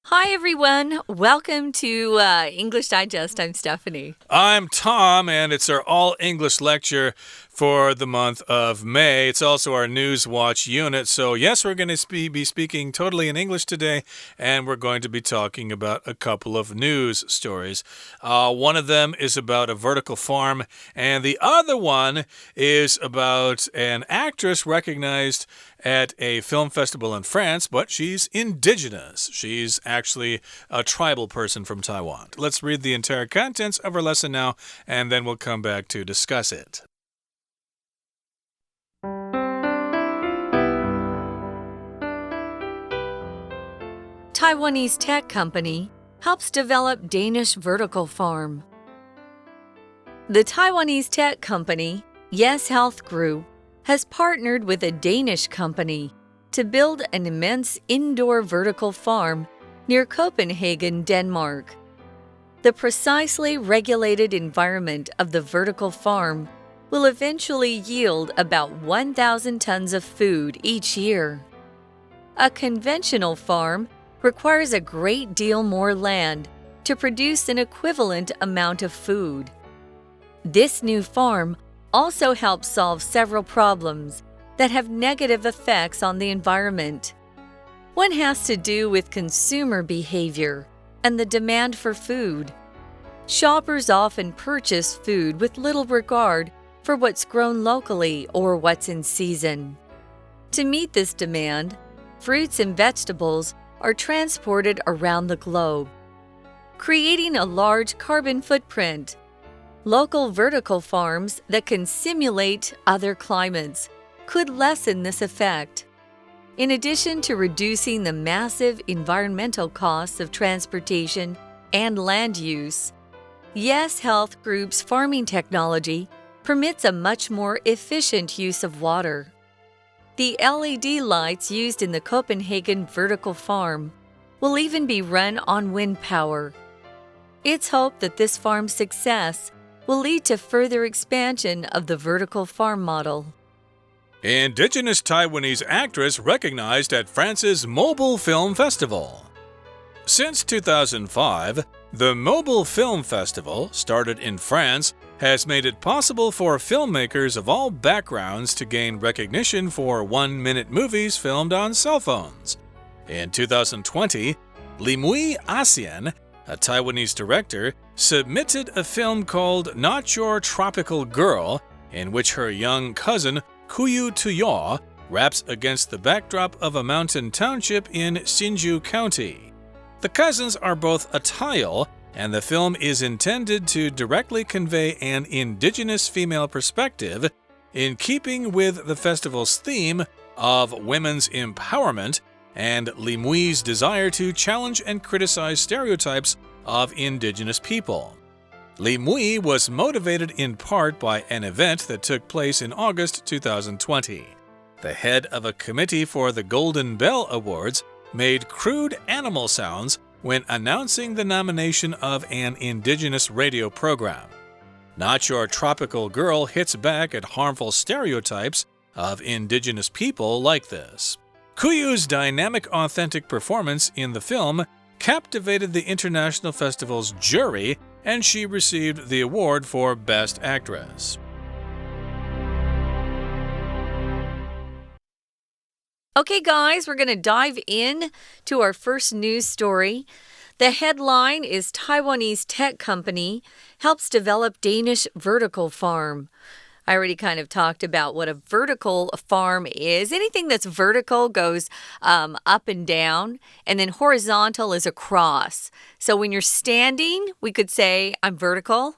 Hi, everyone. Welcome to English Digest. I'm Stephanie. I'm Tom, and it's our all-English lecture for the month of May. It's also our News Watch unit. So, yes, we're going to be speaking totally in English today, and we're going to be talking about a couple of news stories. One of them is about a vertical farm, and the other one is about an actress recognized at a film festival in France, but she's indigenous. She's actually a tribal person from Taiwan. Let's read the entire contents of our lesson now, and then we'll come back to discuss it. Taiwanese tech company helps develop Danish vertical farm. The Taiwanese tech company, Yes Health Group, has partnered with a Danish company to build an immense indoor vertical farm near Copenhagen, Denmark. The precisely regulated environment of the vertical farm will eventually yield about 1,000 tons of food each year. A conventional farm requires a great deal more land to produce an equivalent amount of food. This new farm also helps solve several problems that have negative effects on the environment. One has to do with consumer behavior and the demand for food. Shoppers often purchase food with little regard for what's grown locally or what's in season. To meet this demand, fruits and vegetables are transported around the globe, creating a large carbon footprint. Local vertical farms that can simulate other climates could lessen this effect. In addition to reducing the massive environmental costs of transportation and land use, Yes Health Group's farming technology permits a much more efficient use of water. The LED lights used in the Copenhagen vertical farm will even be run on wind power. It's hoped that this farm's success will lead to further expansion of the vertical farm model. Indigenous Taiwanese actress recognized at France's Mobile Film Festival. Since 2005, the Mobile Film Festival, started in France, has made it possible for filmmakers of all backgrounds to gain recognition for one-minute movies filmed on cell phones. In 2020, Limui Asian, a Taiwanese director, submitted a film called Not Your Tropical Girl, in which her young cousin, Kuyu Tuyo, raps against the backdrop of a mountain township in Hsinchu County. The cousins are both Atayal, and the film is intended to directly convey an indigenous female perspective in keeping with the festival's theme of women's empowerment and Limui's desire to challenge and criticize stereotypes of indigenous people. Limui was motivated in part by an event that took place in August 2020. The head of a committee for the Golden Bell Awards made crude animal sounds when announcing the nomination of an indigenous radio program. Not Your Tropical Girl hits back at harmful stereotypes of indigenous people like this. Kuyu's dynamic, authentic performance in the film captivated the International Festival's jury, and she received the award for Best Actress. Okay, guys, we're going to dive in to our first news story. The headline is Taiwanese tech company helps develop Danish vertical farm. I already kind of talked about what a vertical farm is. Anything that's vertical goes up and down, and then horizontal is across. So when you're standing, we could say, I'm vertical.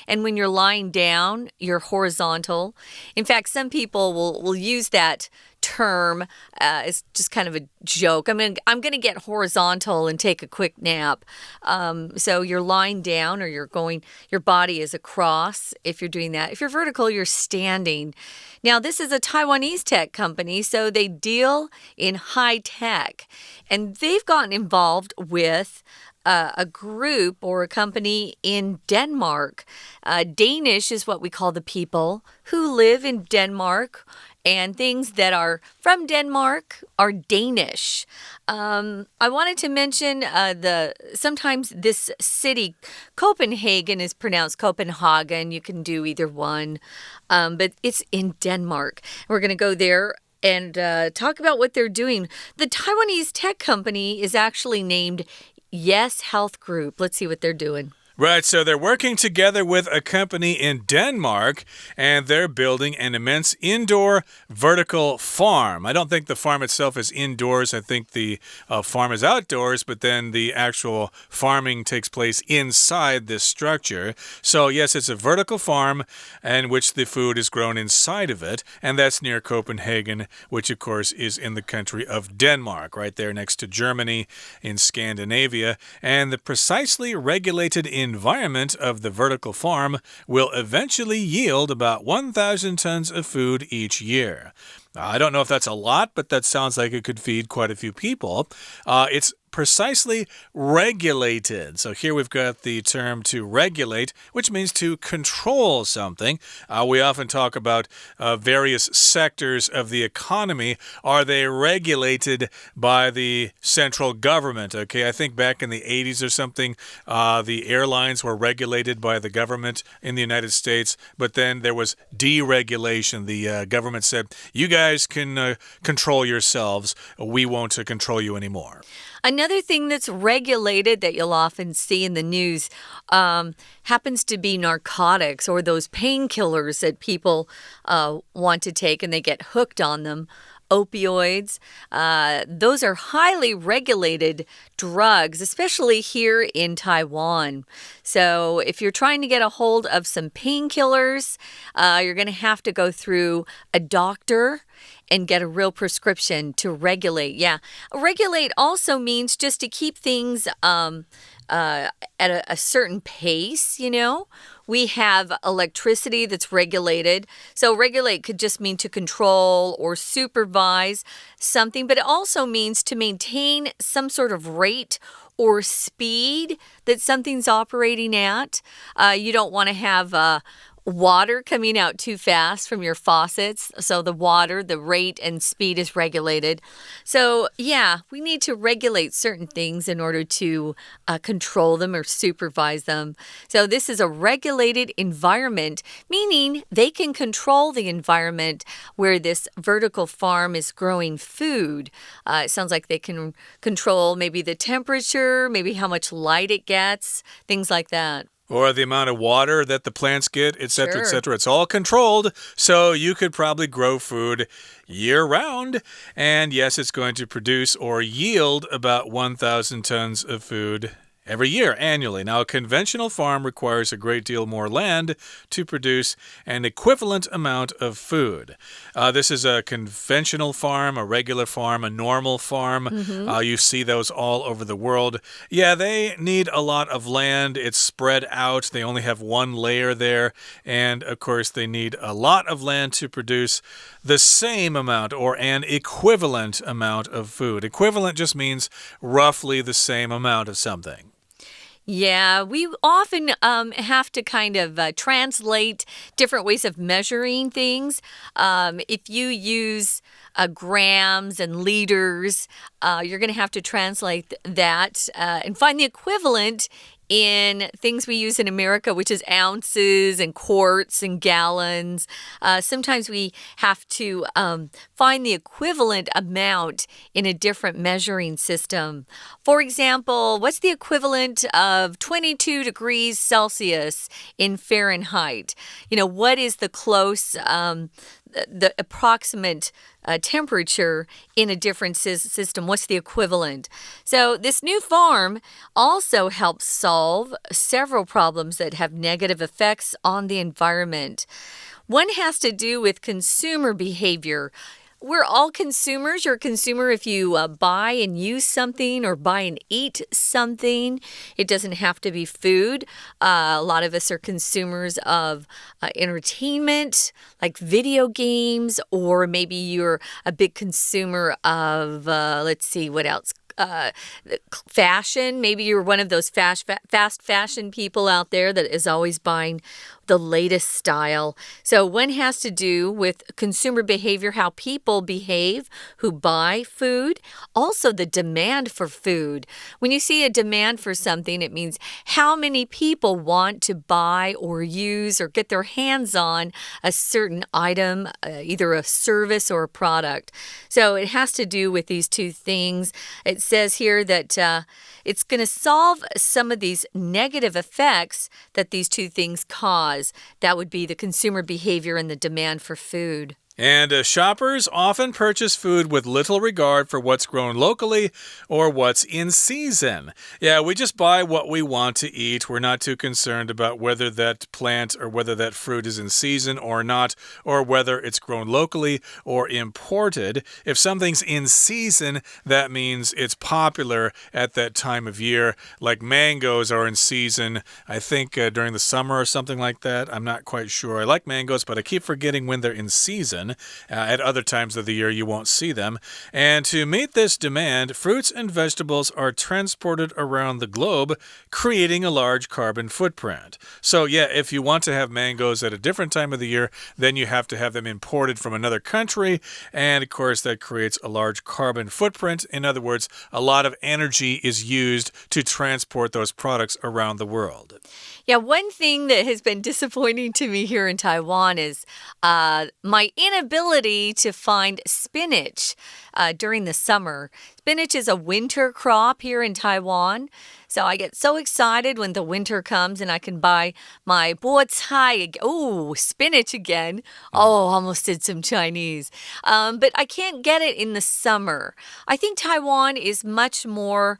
And when you're lying down, you're horizontal. In fact, some people will use that term as just kind of a joke. I'm gonna get horizontal and take a quick nap. So you're lying down, or your body is across if you're doing that. If you're vertical, you're standing. Now, this is a Taiwanese tech company, so they deal in high tech, and they've gotten involved with a group or a company in Denmark. Danish is what we call the people who live in Denmark And things that are from Denmark are Danish. I wanted to mention sometimes this city, Copenhagen, is pronounced Copenhagen. You can do either one, but it's in Denmark. We're going to go there and talk about what they're doing. The Taiwanese tech company is actually named Yes Health Group. Let's see what they're doing. Right, so they're working together with a company in Denmark, and they're building an immense indoor vertical farm. I don't think the farm itself is indoors. I think the farm is outdoors, but then the actual farming takes place inside this structure. So, yes, it's a vertical farm in which the food is grown inside of it, and that's near Copenhagen, which, of course, is in the country of Denmark, right there next to Germany in Scandinavia. And the precisely regulated environment of the vertical farm will eventually yield about 1,000 tons of food each year. I don't know if that's a lot, but that sounds like it could feed quite a few people. It's precisely regulated. So here we've got the term to regulate, which means to control something. We often talk about various sectors of the economy. Are they regulated by the central government? Okay, I think back in the 80s or something, the airlines were regulated by the government in the United States, but then there was deregulation. The government said, you guys can control yourselves. We won't control you anymore. Another thing that's regulated that you'll often see in the news happens to be narcotics or those painkillers that people want to take and they get hooked on them. Opioids. Those are highly regulated drugs, especially here in Taiwan. So if you're trying to get a hold of some painkillers, you're going to have to go through a doctor and get a real prescription to regulate. Yeah, regulate also means just to keep things at a certain pace, you know. We have electricity that's regulated. So regulate could just mean to control or supervise something, but it also means to maintain some sort of rate or speed that something's operating at. You don't want to have water coming out too fast from your faucets. So the water, the rate and speed is regulated. So yeah, we need to regulate certain things in order to control them or supervise them. So this is a regulated environment, meaning they can control the environment where this vertical farm is growing food. It sounds like they can control maybe the temperature, maybe how much light it gets, things like that. Or the amount of water that the plants get, etc., Sure. etc. It's all controlled, so you could probably grow food year-round. And yes, it's going to produce or yield about 1,000 tons of food every year, annually. Now, a conventional farm requires a great deal more land to produce an equivalent amount of food. This is a conventional farm, a regular farm, a normal farm. You see those all over the world. Yeah, they need a lot of land. It's spread out. They only have one layer there. And, of course, they need a lot of land to produce the same amount or an equivalent amount of food. Equivalent just means roughly the same amount of something. Yeah, we often have to kind of translate different ways of measuring things. If you use grams and liters, you're going to have to translate that and find the equivalent in things we use in America, which is ounces and quarts and gallons. Sometimes we have to find the equivalent amount in a different measuring system. For example, what's the equivalent of 22 degrees Celsius in Fahrenheit? You know, what is the close, the approximate temperature in a different system? What's the equivalent? So this new farm also helps solve several problems that have negative effects on the environment. One has to do with consumer behavior. We're all consumers. You're a consumer if you buy and use something or buy and eat something. It doesn't have to be food. A lot of us are consumers of entertainment, like video games, or maybe you're a big consumer of, let's see, what else? Fashion. Maybe you're one of those fast fashion people out there that is always buying the latest style. So one has to do with consumer behavior, how people behave who buy food. Also the demand for food. When you see a demand for something, it means how many people want to buy or use or get their hands on a certain item, either a service or a product. So it has to do with these two things. It says here that it's going to solve some of these negative effects that these two things cause. That would be the consumer behavior and the demand for food. And shoppers often purchase food with little regard for what's grown locally or what's in season. Yeah, we just buy what we want to eat. We're not too concerned about whether that plant or whether that fruit is in season or not, or whether it's grown locally or imported. If something's in season, that means it's popular at that time of year. Like mangoes are in season, I think during the summer or something like that. I'm not quite sure. I like mangoes, but I keep forgetting when they're in season. At other times of the year, you won't see them. And to meet this demand, fruits and vegetables are transported around the globe, creating a large carbon footprint. So, yeah, if you want to have mangoes at a different time of the year, then you have to have them imported from another country. And, of course, that creates a large carbon footprint. In other words, a lot of energy is used to transport those products around the world. Yeah, one thing that has been disappointing to me here in Taiwan is my inability to find spinach during the summer. Spinach is a winter crop here in Taiwan. So I get so excited when the winter comes and I can buy my bo cai. Oh, spinach again. Oh, almost did some Chinese. But I can't get it in the summer. I think Taiwan is much more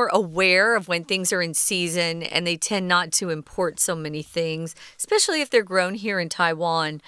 aware of when things are in season, and they tend not to import so many things, especially if they're grown here in Taiwan.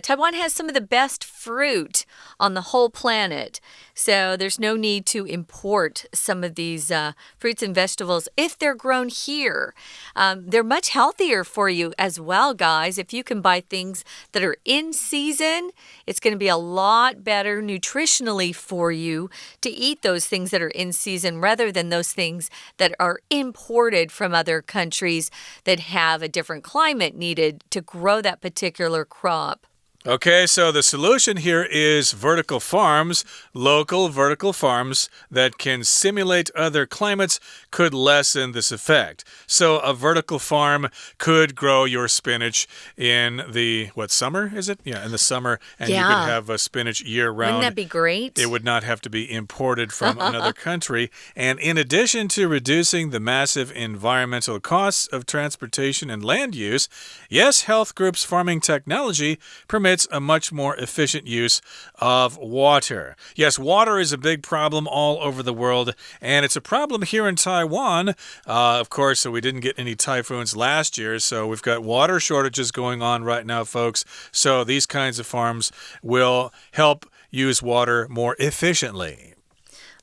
Taiwan has some of the best fruit on the whole planet, so there's no need to import some of these fruits and vegetables if they're grown here. They're much healthier for you as well, guys. If you can buy things that are in season, it's going to be a lot better nutritionally for you to eat those things that are in season rather than those things that are imported from other countries that have a different climate needed to grow that particular crop. Okay, so the solution here is vertical farms. Local vertical farms that can simulate other climates could lessen this effect. So a vertical farm could grow your spinach in the, summer is it? Yeah, in the summer. And you could have a spinach year-round. Wouldn't that be great? It would not have to be imported from another country. And in addition to reducing the massive environmental costs of transportation and land use, Yes Health Group's farming technology permits a much more efficient use of water. Yes, water is a big problem all over the world, and it's a problem here in Taiwan. Of course, so we didn't get any typhoons last year, so we've got water shortages going on right now, folks. So these kinds of farms will help use water more efficiently.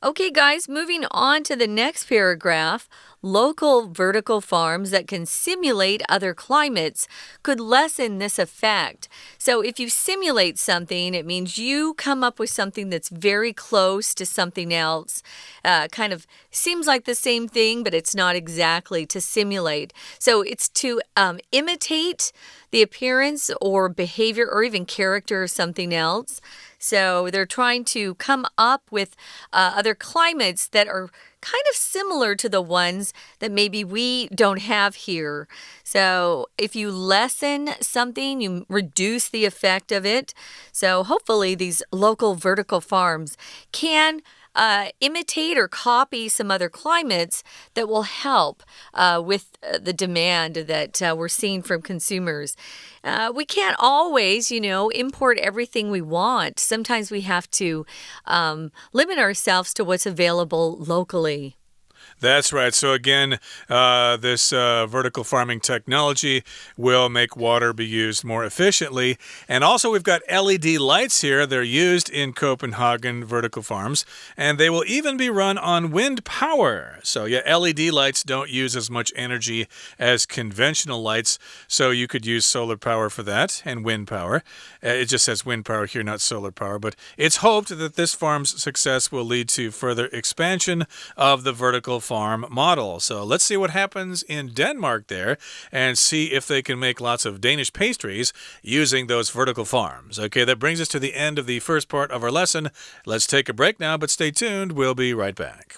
Okay, guys, moving on to the next paragraph. Local vertical farms that can simulate other climates could lessen this effect. So if you simulate something, it means you come up with something that's very close to something else. Kind of seems like the same thing, but it's not exactly to simulate. So it's to imitate the appearance or behavior or even character of something else. So they're trying to come up with other climates that are kind of similar to the ones that maybe we don't have here. So if you lessen something, you reduce the effect of it. So hopefully these local vertical farms can imitate or copy some other climates that will help with the demand that we're seeing from consumers. We can't always, import everything we want. Sometimes we have to limit ourselves to what's available locally. That's right. So again, this vertical farming technology will make water be used more efficiently. And also we've got LED lights here. They're used in Copenhagen vertical farms. And they will even be run on wind power. So yeah, LED lights don't use as much energy as conventional lights. So you could use solar power for that and wind power. It just says wind power here, not solar power. But it's hoped that this farm's success will lead to further expansion of the vertical vertical farm model. So let's see what happens in Denmark there and see if they can make lots of Danish pastries using those vertical farms. Okay, that brings us to the end of the first part of our lesson. Let's take a break now, but stay tuned. We'll be right back.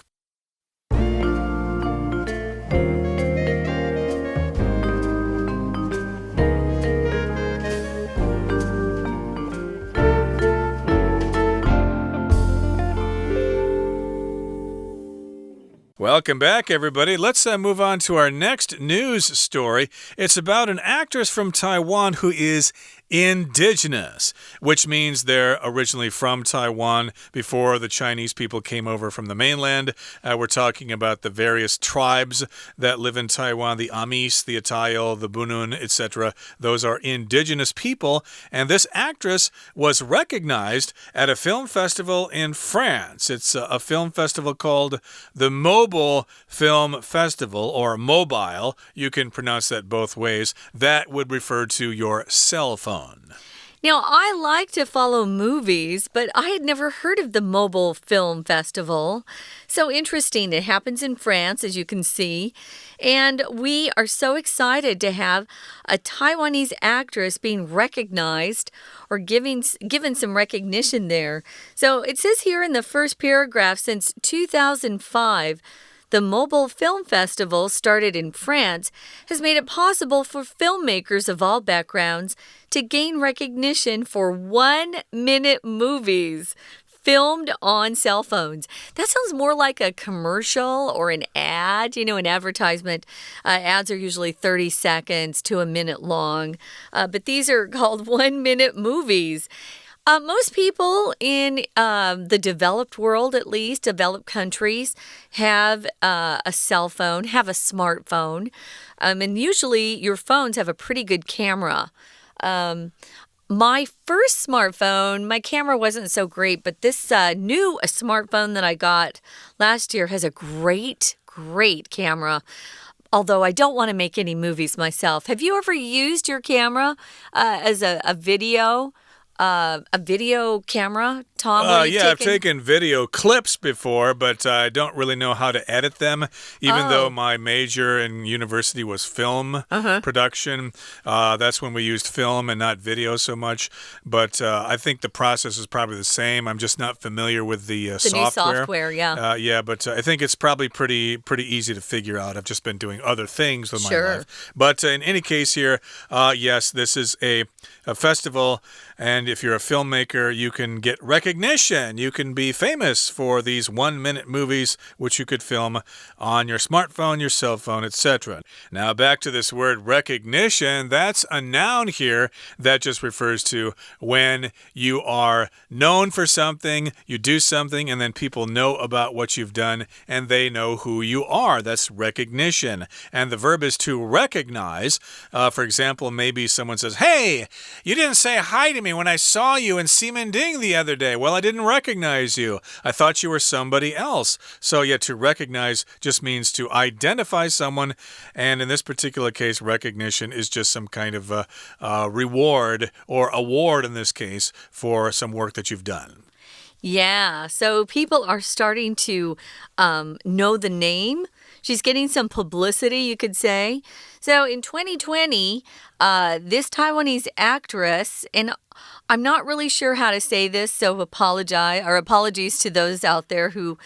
Welcome back, everybody. Let's move on to our next news story. It's about an actress from Taiwan who is indigenous, which means they're originally from Taiwan before the Chinese people came over from the mainland. We're talking about the various tribes that live in Taiwan, the Amis, the Atayal, the Bunun, etc. Those are indigenous people, and this actress was recognized at a film festival in France. It's a film festival called the Mobile Film Festival, or Mobile. You can pronounce that both ways. That would refer to your cell phone. Now, I like to follow movies, but I had never heard of the Mobile Film Festival. So interesting. It happens in France, as you can see. And we are so excited to have a Taiwanese actress being recognized or given some recognition there. So it says here in the first paragraph, since 2005, the Mobile Film Festival, started in France, has made it possible for filmmakers of all backgrounds to gain recognition for 1-minute movies filmed on cell phones. That sounds more like a commercial or an ad. You know, an advertisement. Ads are usually 30 seconds to a minute long, but these are called 1-minute movies. Most people in the developed world, at least, developed countries, have a cell phone, have a smartphone. And usually your phones have a pretty good camera. My first smartphone, my camera wasn't so great, but this new smartphone that I got last year has a great camera. Although I don't want to make any movies myself. Have you ever used your camera as a video camera, Tom? Yeah, I've taken video clips before, but I don't really know how to edit them, even though my major in university was film production. That's when we used film and not video so much. But I think the process is probably the same. I'm just not familiar with the software. New software, yeah. Yeah, but I think it's probably pretty easy to figure out. I've just been doing other things with my life. But in any case here, yes, this is a festival. And if you're a filmmaker, you can get recognition. You can be famous for these 1-minute movies, which you could film on your smartphone, your cell phone, etc. Now, back to this word recognition. That's a noun here that just refers to when you are known for something, you do something, and then people know about what you've done, and they know who you are. That's recognition. And the verb is to recognize. For example, maybe someone says, "Hey, you didn't say hi to me when I saw you in Ximending the other day." Well, I didn't recognize you. I thought you were somebody else. So, yeah, to recognize just means to identify someone. And in this particular case, recognition is just some kind of reward or award in this case for some work that you've done. Yeah, so people are starting to know the name. She's getting some publicity, you could say. So in 2020, this Taiwanese actress, and I'm not really sure how to say this, so apologies to those out there who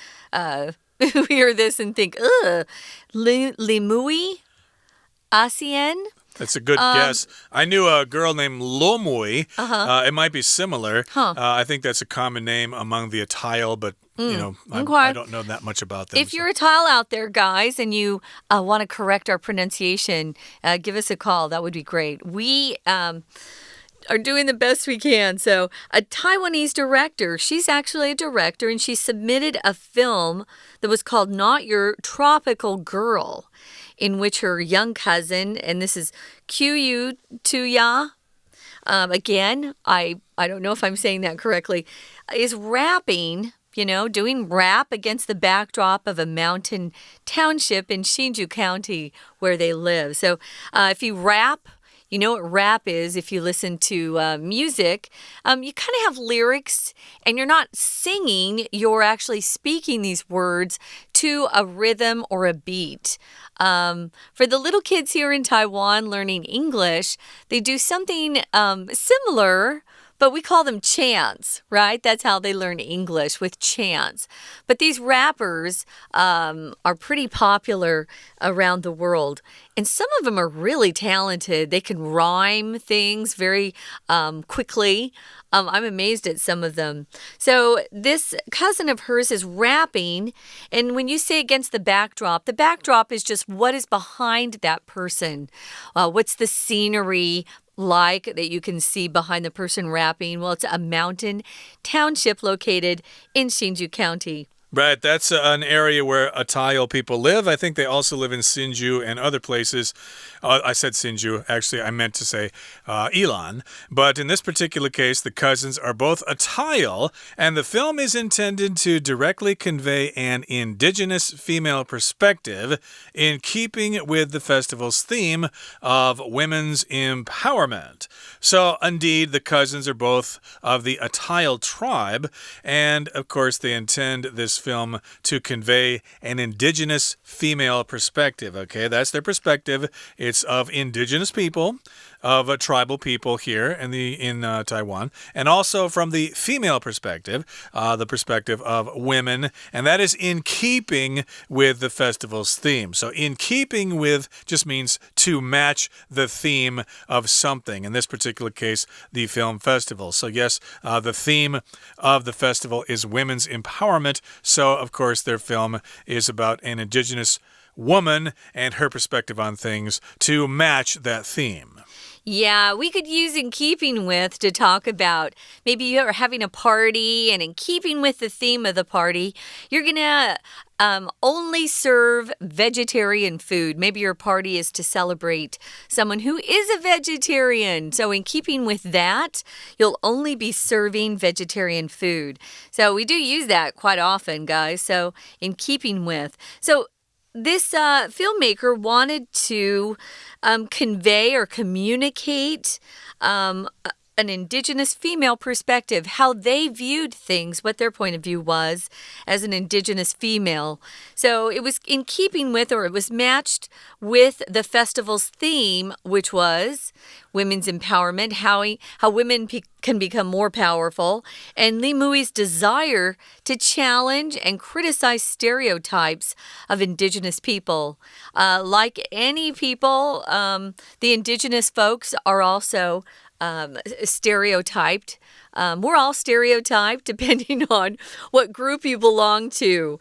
hear this and think, ugh, Limui Asien? That's a good guess. I knew a girl named Lomui. It might be similar. I think that's a common name among the Atayal, but you know, I don't know that much about them. If you're a Atayal out there, guys, and you want to correct our pronunciation, give us a call. That would be great. We are doing the best we can. So a Taiwanese director, she's actually a director, and she submitted a film that was called Not Your Tropical Girl, in which her young cousin, and this is Qiyu Tuya, again, I don't know if I'm saying that correctly, is rapping, doing rap against the backdrop of a mountain township in Hsinchu County where they live. So if you rap, You know what rap is if you listen to music. You kind of have lyrics and you're not singing, you're actually speaking these words to a rhythm or a beat. For the little kids here in Taiwan learning English, they do something similar, but we call them chants, right? That's how they learn English, with chants. But these rappers are pretty popular around the world. And some of them are really talented. They can rhyme things very quickly. I'm amazed at some of them. So this cousin of hers is rapping. And when you say against the backdrop is just what is behind that person. What's the scenery like that you can see behind the person rapping? Well, it's a mountain township located in Hsinchu County. Right, that's an area where Atayal people live. I think they also live in Hsinchu and other places. I said Hsinchu. Actually, I meant to say Ilan. But in this particular case, the cousins are both Atayal, and the film is intended to directly convey an indigenous female perspective in keeping with the festival's theme of women's empowerment. So, indeed, the cousins are both of the Atayal tribe, and, of course, they intend this film to convey an indigenous female perspective. Okay, that's their perspective. It's of indigenous people, of tribal people here in Taiwan, and also from the female perspective, the perspective of women, and that is in keeping with the festival's theme. So in keeping with just means to match the theme of something. In this particular case, the film festival. So yes, the theme of the festival is women's empowerment. So of course their film is about an indigenous woman and her perspective on things to match that theme. Yeah, we could use in keeping with to talk about maybe you're having a party, and in keeping with the theme of the party, you're going to only serve vegetarian food. Maybe your party is to celebrate someone who is a vegetarian. So in keeping with that, you'll only be serving vegetarian food. So we do use that quite often, guys. So in keeping with. So this filmmaker wanted to convey or communicate an indigenous female perspective, how they viewed things, what their point of view was as an indigenous female. So it was in keeping with, or it was matched with the festival's theme, which was women's empowerment, how women can become more powerful, and Li Mui's desire to challenge and criticize stereotypes of indigenous people. Like any people, the indigenous folks are also stereotyped. We're all stereotyped depending on what group you belong to.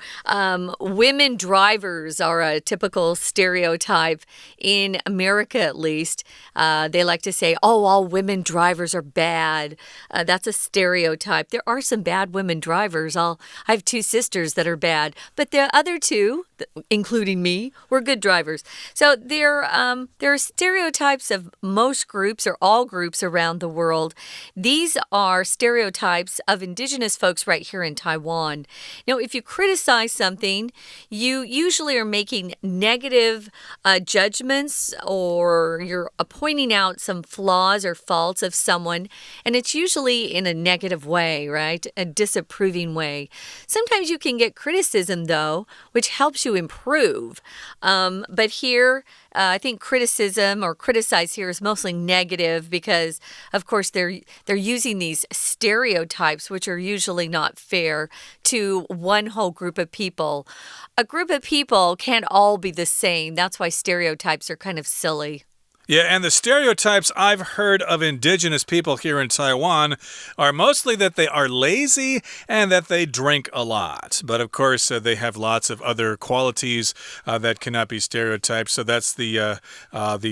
Women drivers are a typical stereotype in America, at least. They like to say, oh, all women drivers are bad. That's a stereotype. There are some bad women drivers. I have two sisters that are bad, but the other two, including me, were good drivers. So there are stereotypes of most groups or all groups around the world. These are stereotypes of indigenous folks right here in Taiwan. Now, if you criticize something, you usually are making negative judgments, or you're pointing out some flaws or faults of someone, and it's usually in a negative way, right? A disapproving way. Sometimes you can get criticism, though, which helps you improve. But here, I think criticism or criticize here is mostly negative because, of course, they're using these stereotypes, which are usually not fair to one whole group of people. A group of people can't all be the same. That's why stereotypes are kind of silly. Yeah, and the stereotypes I've heard of indigenous people here in Taiwan are mostly that they are lazy and that they drink a lot. But of course, they have lots of other qualities that cannot be stereotyped. So that's the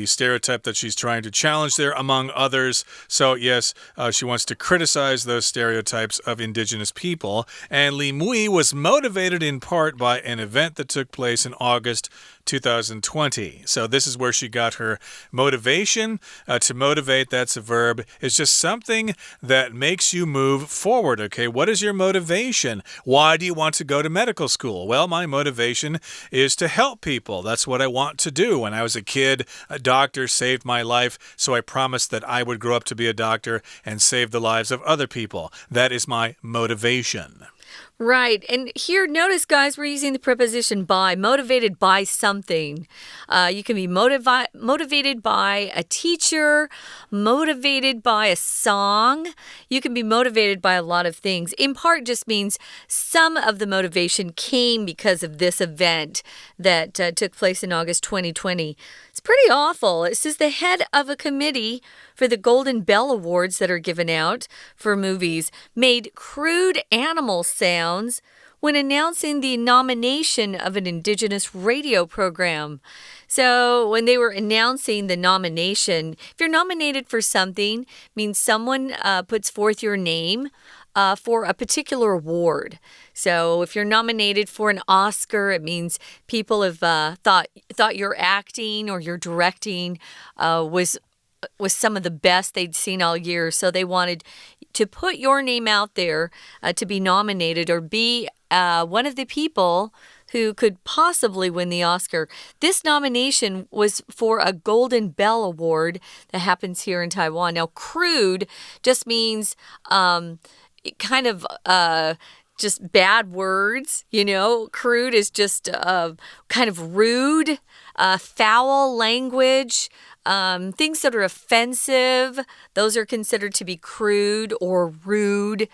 stereotype that she's trying to challenge there, among others. So yes, she wants to criticize those stereotypes of indigenous people. And Li Mui was motivated in part by an event that took place in August 2020. So this is where she got her motivation. To motivate, that's a verb. It's just something that makes you move forward, okay? What is your motivation? Why do you want to go to medical school? Well, my motivation is to help people. That's what I want to do. When I was a kid, a doctor saved my life, so I promised that I would grow up to be a doctor and save the lives of other people. That is my motivation. Right. And here, notice, guys, we're using the preposition by, motivated by something. You can be motivated by a teacher, motivated by a song. You can be motivated by a lot of things. In part just means some of the motivation came because of this event that took place in August 2020. It's pretty awful. It says the head of a committee for the Golden Bell Awards that are given out for movies made crude animal sounds when announcing the nomination of an Indigenous radio program. So when they were announcing the nomination, if you're nominated for something, it means someone puts forth your name for a particular award. So if you're nominated for an Oscar, it means people have thought your acting or your directing was some of the best they'd seen all year. So they wanted to put your name out there to be nominated or be one of the people who could possibly win the Oscar. This nomination was for a Golden Bell Award that happens here in Taiwan. Now, crude just means kind of just bad words, you know. Crude is just kind of rude, foul language. Things that are offensive, those are considered to be crude or rude.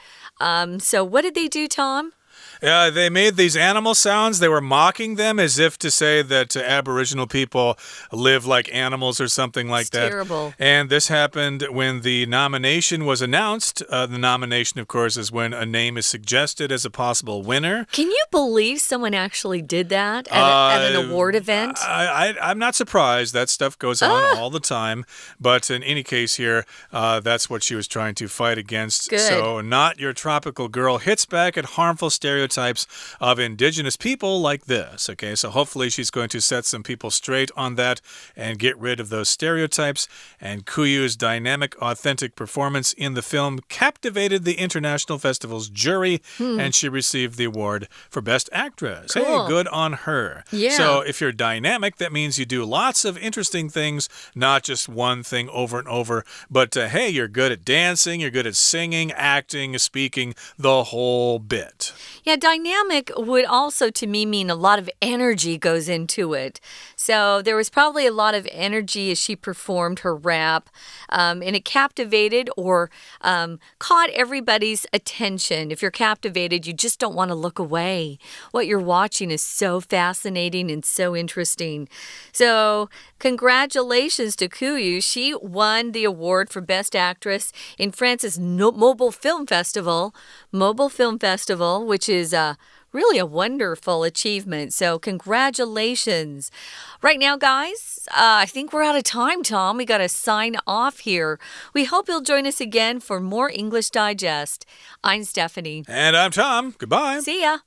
So what did they do, Tom? They made these animal sounds. They were mocking them as if to say that Aboriginal people live like animals or something like that. Terrible. And this happened when the nomination was announced. The nomination, of course, is when a name is suggested as a possible winner. Can you believe someone actually did that at an award event? I'm not surprised. That stuff goes on all the time. But in any case here, that's what she was trying to fight against. Good. So Not Your Tropical Girl hits back at harmful stereotypes of Indigenous people like this. Okay, so hopefully she's going to set some people straight on that and get rid of those stereotypes. And Kuyu's dynamic, authentic performance in the film captivated the International Festival's jury, and she received the award for Best Actress. Cool. Hey, good on her. Yeah. So if you're dynamic, that means you do lots of interesting things, not just one thing over and over. But hey, you're good at dancing, you're good at singing, acting, speaking, the whole bit. Yeah, dynamic would also, to me, mean a lot of energy goes into it. So there was probably a lot of energy as she performed her rap, and it captivated or caught everybody's attention. If you're captivated, you just don't want to look away. What you're watching is so fascinating and so interesting. So congratulations to Kuyu. She won the award for Best Actress in France's Mobile Film Festival, which is really a wonderful achievement. So congratulations. Right now, guys, I think we're out of time, Tom. We got to sign off here. We hope you'll join us again for more English Digest. I'm Stephanie. And I'm Tom. Goodbye. See ya.